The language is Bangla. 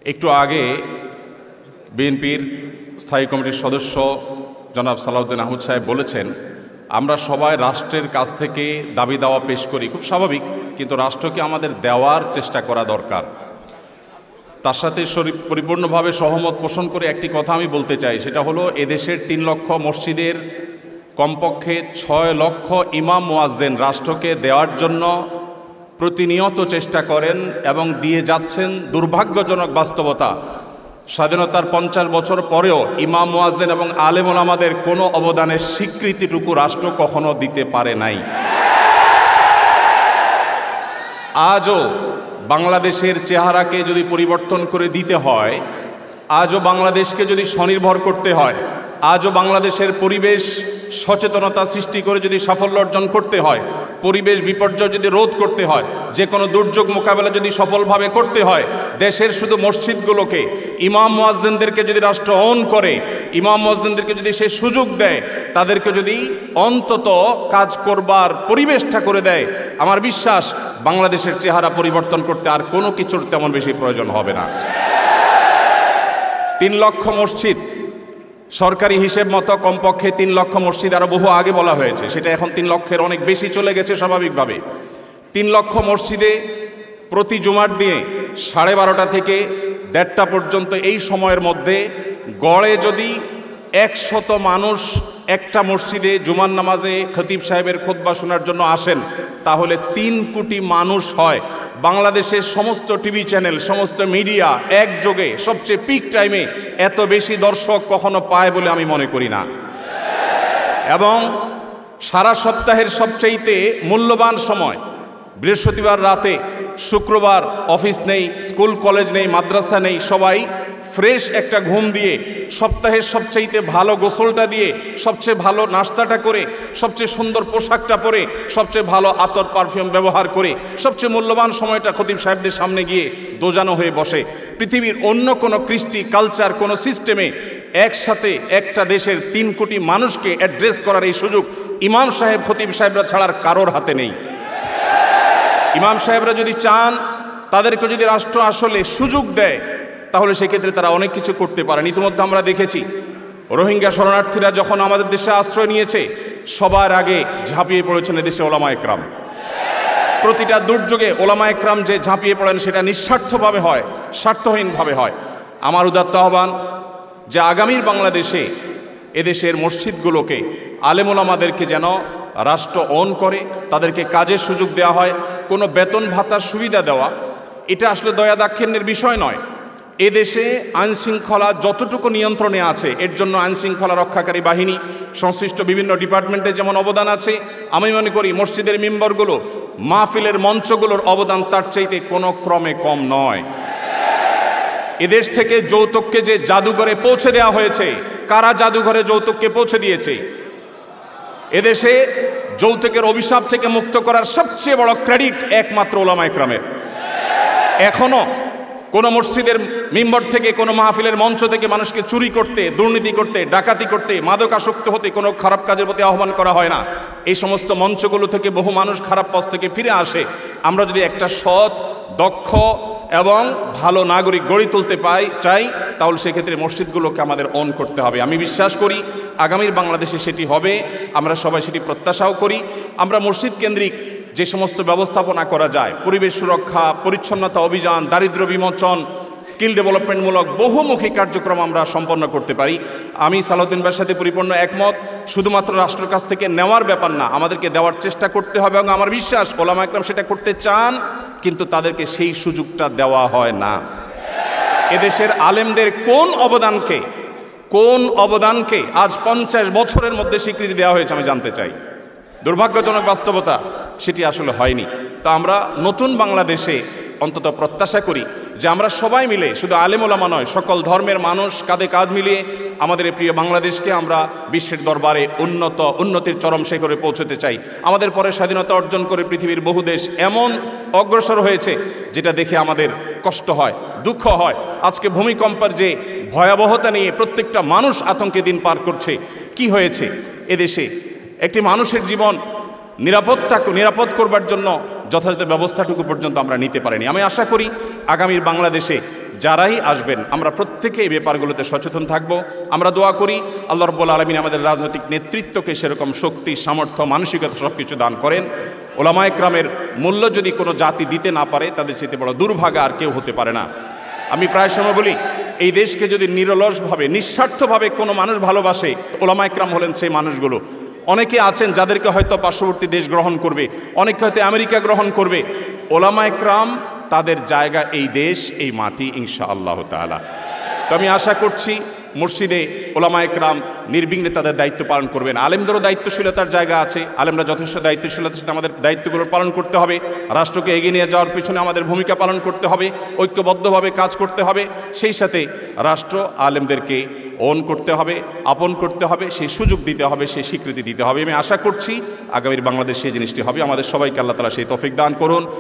একটু আগে বিএনপির স্থায়ী কমিটির সদস্য জনাব সালাউদ্দিন আহমদ সাহেব বলেছেন, আমরা সবাই রাষ্ট্রের কাছ থেকে দাবি দাওয়া পেশ করি, খুব স্বাভাবিক, কিন্তু রাষ্ট্রকে আমাদের দেওয়ার চেষ্টা করা দরকার। তার সাথে পরিপূর্ণভাবে সহমত পোষণ করে একটি কথা আমি বলতে চাই, সেটা হলো এদেশের 3 লক্ষ মসজিদের কমপক্ষে 6 লক্ষ ইমাম মুয়াজ্জিন রাষ্ট্রকে দেওয়ার জন্য প্রতিনিয়ত চেষ্টা করেন এবং দিয়ে যাচ্ছেন। দুর্ভাগ্যজনক বাস্তবতা, স্বাধীনতার 50 বছর পরেও ইমাম মুয়াজ্জিন এবং আলেম ওলামাদের কোনো অবদানের স্বীকৃতিটুকু রাষ্ট্র কখনো দিতে পারে নাই। আজও বাংলাদেশের চেহারাকে যদি পরিবর্তন করে দিতে হয়, আজও বাংলাদেশকে যদি স্বনির্ভর করতে হয়, আজও বাংলাদেশের পরিবেশ সচেতনতা সৃষ্টি করে যদি সাফল্য অর্জন করতে হয়, পরিবেশ বিপর্যয় যদি রোধ করতে হয়, যে কোনো দুর্যোগ মোকাবেলা যদি সফলভাবে করতে হয়, দেশের শুধু মসজিদগুলোকে ইমাম মুয়াজ্জিনদেরকে যদি রাষ্ট্র অন করে, ইমাম মুয়াজ্জিনদেরকে যদি সে সুযোগ দেয়, তাদেরকে যদি অন্তত কাজ করবার পরিবেশটা করে দেয়, আমার বিশ্বাস বাংলাদেশের চেহারা পরিবর্তন করতে আর কোনো কিছুর তেমন বেশি প্রয়োজন হবে না। 3 লক্ষ মসজিদ সরকারি হিসেব মতো কমপক্ষে 3 লক্ষ মসজিদ, আরও বহু আগে বলা হয়েছে, সেটা এখন 3 লক্ষের অনেক বেশি চলে গেছে স্বাভাবিকভাবে। 3 লক্ষ মসজিদে প্রতি জুমার দিনে 12:30 থেকে 1:30 পর্যন্ত এই সময়ের মধ্যে গড়ে যদি 100 মানুষ একটা মসজিদে জুমার নামাজে খতিব সাহেবের খুতবা শোনার জন্য আসেন, তাহলে 3 কোটি মানুষ হয়। বাংলাদেশের সমস্ত টিভি চ্যানেল, সমস্ত মিডিয়া একযোগে সবচেয়ে পিক টাইমে এত বেশি দর্শক কখনো পায় বলে আমি মনে করি না। এবং সারা সপ্তাহের সবচাইতে মূল্যবান সময় বৃহস্পতিবার রাতে, শুক্রবার অফিস নেই, স্কুল কলেজ নেই, মাদ্রাসা নেই, সবাই ফ্রেশ একটা ঘুম দিয়ে, সপ্তাহের সবচাইতে ভালো গোসলটা দিয়ে, সবচেয়ে ভালো নাস্তাটা করে, সবচেয়ে সুন্দর পোশাকটা পরে, সবচেয়ে ভালো আতর পারফিউম ব্যবহার করে, সবচেয়ে মূল্যবান সময়টা খতিব সাহেবদের সামনে গিয়ে দোজানো হয়ে বসে। পৃথিবীর অন্য কোনো কৃষ্টি, কালচার, কোনো সিস্টেমে একসাথে একটা দেশের 3 কোটি মানুষকে অ্যাড্রেস করার এই সুযোগ ইমাম সাহেব, খতিব সাহেবরা ছাড়ার কারোর হাতে নেই। ইমাম সাহেবরা যদি চান, তাদেরকে যদি রাষ্ট্র আসলে সুযোগ দেয়, তাহলে সেক্ষেত্রে তারা অনেক কিছু করতে পারেন। ইতিমধ্যে আমরা দেখেছি রোহিঙ্গা শরণার্থীরা যখন আমাদের দেশে আশ্রয় নিয়েছে, সবার আগে ঝাঁপিয়ে পড়েছেন এদেশে ওলামা একরাম। প্রতিটা দুর্যোগে ওলামা একরাম যে ঝাঁপিয়ে পড়েন, সেটা নিঃস্বার্থভাবে হয়, স্বার্থহীনভাবে হয়। আমার উদাত্ত আহ্বান যে আগামীর বাংলাদেশে এদেশের মসজিদগুলোকে, আলেম ওলামাদেরকে যেন রাষ্ট্র অন করে, তাদেরকে কাজের সুযোগ দেওয়া হয়। কোনো বেতন ভাতার সুবিধা দেওয়া, এটা আসলে দয়া দাক্ষিণ্যের বিষয় নয়। এদেশে আইনশৃঙ্খলা যতটুকু নিয়ন্ত্রণে আছে, এর জন্য আইনশৃঙ্খলা রক্ষাকারী বাহিনী, সংশ্লিষ্ট বিভিন্ন ডিপার্টমেন্টের যেমন অবদান আছে, আমি মনে করি মসজিদের মিম্বরগুলো, মাহফিলের মঞ্চগুলোর অবদান তার চাইতে কোনো ক্রমে কম নয়। এদেশ থেকে যৌতুককে যে জাদুঘরে পৌঁছে দেওয়া হয়েছে, কারা জাদুঘরে যৌতুককে পৌঁছে দিয়েছে? এদেশে যৌতুকের অভিশাপ থেকে মুক্ত করার সবচেয়ে বড় ক্রেডিট একমাত্র ওলামা একরামের। এখনো কোনো মসজিদের মিম্বর থেকে, কোনো মাহফিলের মঞ্চ থেকে মানুষকে চুরি করতে, দুর্নীতি করতে, ডাকাতি করতে, মাদকাসক্ত হতে, কোনো খারাপ কাজের প্রতি আহ্বান করা হয় না। এই সমস্ত মঞ্চগুলো থেকে বহু মানুষ খারাপ পথ থেকে ফিরে আসে। আমরা যদি একটা সৎ, দক্ষ এবং ভালো নাগরিক গড়ে তুলতে চাই, তাহলে সেক্ষেত্রে মসজিদগুলোকে আমাদের অন করতে হবে। আমি বিশ্বাস করি আগামীর বাংলাদেশে সেটি হবে, আমরা সবাই সেটি প্রত্যাশাও করি। আমরা মসজিদ কেন্দ্রিক যে সমস্ত ব্যবস্থাপনা করা যায়, পরিবেশ সুরক্ষা, পরিচ্ছন্নতা অভিযান, দারিদ্র্য বিমোচন, স্কিল ডেভেলপমেন্টমূলক বহুমুখী কার্যক্রম আমরা সম্পন্ন করতে পারি। আমি সালাউদ্দিন ভাইয়ের সাথে পরিপূর্ণ একমত। শুধুমাত্র রাষ্ট্রের কাছ থেকে নেওয়ার ব্যাপার না, আমাদেরকে দেওয়ার চেষ্টা করতে হবে। এবং আমার বিশ্বাস ওলামা একরাম সেটা করতে চান, কিন্তু তাদেরকে সেই সুযোগটা দেওয়া হয় না। এদেশের আলেমদের কোন অবদানকে আজ 50 বছরের মধ্যে স্বীকৃতি দেওয়া হয়েছে আমি জানতে চাই। দুর্ভাগ্যজনক বাস্তবতা, সেটি আসলে হয়নি। তো আমরা নতুন বাংলাদেশে অন্তত প্রত্যাশা করি যে আমরা সবাই মিলে, শুধু আলেম ওলামা নয়, সকল ধর্মের মানুষ কাঁধে কাঁধ মিলিয়ে আমাদের এই প্রিয় বাংলাদেশকে আমরা বিশ্বের দরবারে উন্নতির চরম শিখরে পৌঁছতে চাই। আমাদের পরে স্বাধীনতা অর্জন করে পৃথিবীর বহু দেশ এমন অগ্রসর হয়েছে, যেটা দেখে আমাদের কষ্ট হয়, দুঃখ হয়। আজকে ভূমিকম্পের যে ভয়াবহতা নিয়ে প্রত্যেকটা মানুষ আতঙ্কে দিন পার করছে, কি হয়েছে এদেশে? একটি মানুষের জীবন নিরাপদ করবার জন্য যথাযথ ব্যবস্থাটুকু পর্যন্ত আমরা নিতে পারিনি। আমি আশা করি আগামীর বাংলাদেশে যারাই আসবেন আমরা প্রত্যেকে এই ব্যাপারগুলোতে সচেতন থাকব। আমরা দোয়া করি আল্লাহ রাব্বুল আলামিন আমাদের রাজনৈতিক নেতৃত্বকে সেরকম শক্তি, সামর্থ্য, মানসিকতা সব কিছু দান করেন। ওলামা একরামের মূল্য যদি কোনো জাতি দিতে না পারে, তাদের চেয়ে বড় দুর্ভাগা আর কেউ হতে পারে না। আমি প্রায় সময় বলি, এই দেশকে যদি নিরলসভাবে, নিঃস্বার্থভাবে কোনো মানুষ ভালোবাসে, ওলামা একরাম হলেন সেই মানুষগুলো। অনেকে আছেন যাদেরকে হয়তো পার্শ্ববর্তী দেশ গ্রহণ করবে, অনেকে হয়তো আমেরিকা গ্রহণ করবে। ওলামা একরাম তাদের জায়গা এই দেশ, এই মাটি, ইনশাআল্লাহ তাআলা। তো আমি আশা করছি মসজিদে ওলামা একরাম নির্বিঘ্নে তাদের দায়িত্ব পালন করবেন। আলেমদেরও দায়িত্বশীলতার জায়গা আছে, আলেমরা যথেষ্ট দায়িত্বশীলতার সাথে আমাদের দায়িত্বগুলো পালন করতে হবে। রাষ্ট্রকে এগিয়ে নিয়ে যাওয়ার পিছনে আমাদের ভূমিকা পালন করতে হবে, ঐক্যবদ্ধভাবে কাজ করতে হবে। সেই সাথে রাষ্ট্র আলেমদেরকে ওন করতে হবে, আপন করতে হবে, সেই সুযোগ দিতে হবে, সেই স্বীকৃতি দিতে হবে। আমি আশা করছি আগামীর বাংলাদেশ সেই জিনিসটি হবে। আমাদের সবাইকে আল্লাহ তাআলা সেই তৌফিক দান করুন।